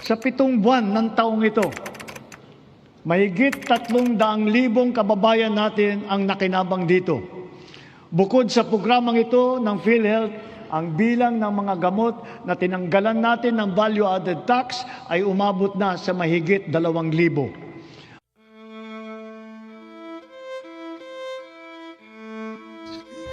Sa 7 buwan ng taong ito, mahigit 300,000 kababayan natin ang nakinabang dito. Bukod sa programang ito ng PhilHealth, ang bilang ng mga gamot na tinanggalan natin ng value-added tax ay umabot na sa mahigit 2,000.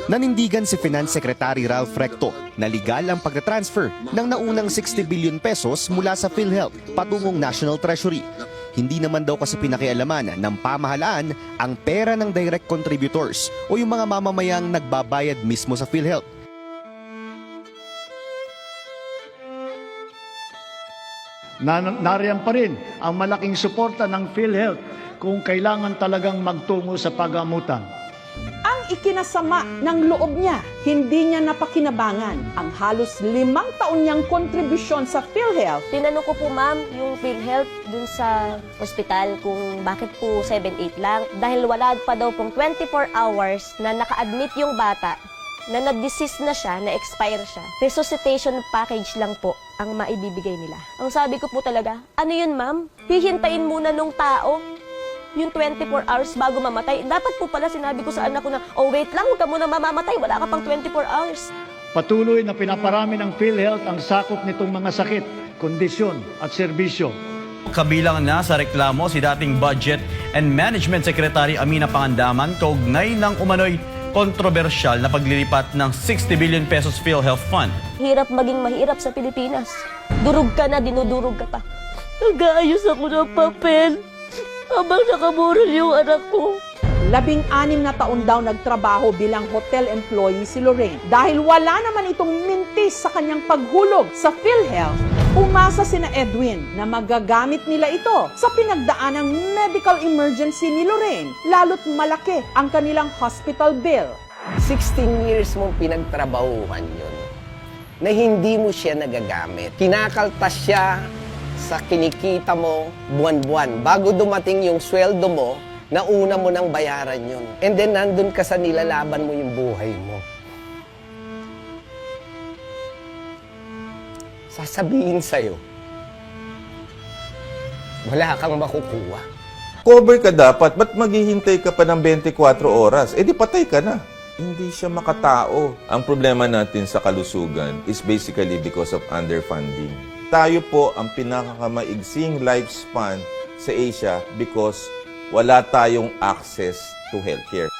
Nanindigan si Finance Secretary Ralph Recto na legal ang pagtatransfer ng naunang 60 billion pesos mula sa PhilHealth patungong National Treasury. Hindi naman daw kasi pinakialaman ng pamahalaan ang pera ng direct contributors o yung mga mamamayang nagbabayad mismo sa PhilHealth. Nariyan pa rin ang malaking suporta ng PhilHealth kung kailangan talagang magtungo sa pagamutan. Ang ikinasama ng loob niya, hindi niya napakinabangan ang halos 5 taon niyang kontribusyon sa PhilHealth. Tinanong ko po, ma'am, yung PhilHealth dun sa ospital kung bakit po 7-8 lang. Dahil wala pa daw pong 24 hours na naka-admit yung bata, na na-deceased na siya, na-expire siya. Resuscitation package lang po ang maibibigay nila. Ang sabi ko po talaga, ano yun, ma'am? Hihintayin muna nung tao yung 24 hours bago mamatay. Dapat po pala sinabi ko sa anak ko na, oh wait lang, huwag ka muna mamamatay, wala ka pang 24 hours. Patuloy na pinaparami ng PhilHealth ang sakop nitong mga sakit, kondisyon at serbisyo. Kabilang na sa reklamo si dating Budget and Management Secretary Amina Pangandaman kaugnay ng umano'y kontrobersyal na paglilipat ng 60 billion pesos PhilHealth Fund. Hirap maging mahirap sa Pilipinas. Durog ka na, dinudurog ka pa. Nag-aayos ako ng papel habang nakamural yung anak ko. 16 na taon daw nagtrabaho bilang hotel employee si Lorraine. Dahil wala naman itong mintis sa kanyang paghulog sa PhilHealth, umasa sina Edwin na magagamit nila ito sa pinagdaanang medical emergency ni Lorraine, lalo't malaki ang kanilang hospital bill. 16 years mong pinagtrabahuhan yun na hindi mo siya nagagamit. Kinakaltas siya sa kinikita mo buwan-buwan. Bago dumating yung sweldo mo, nauna mo nang bayaran yun. And then nandun ka sa nilalaban mo yung buhay mo. Sasabihin sa'yo, wala kang makukuha. Cover ka dapat, ba't maghihintay ka pa ng 24 oras? Eh di patay ka na. Hindi siya makatao. Ang problema natin sa kalusugan is basically because of underfunding. Tayo po ang pinakamaigsing lifespan sa Asia because wala tayong access to healthcare.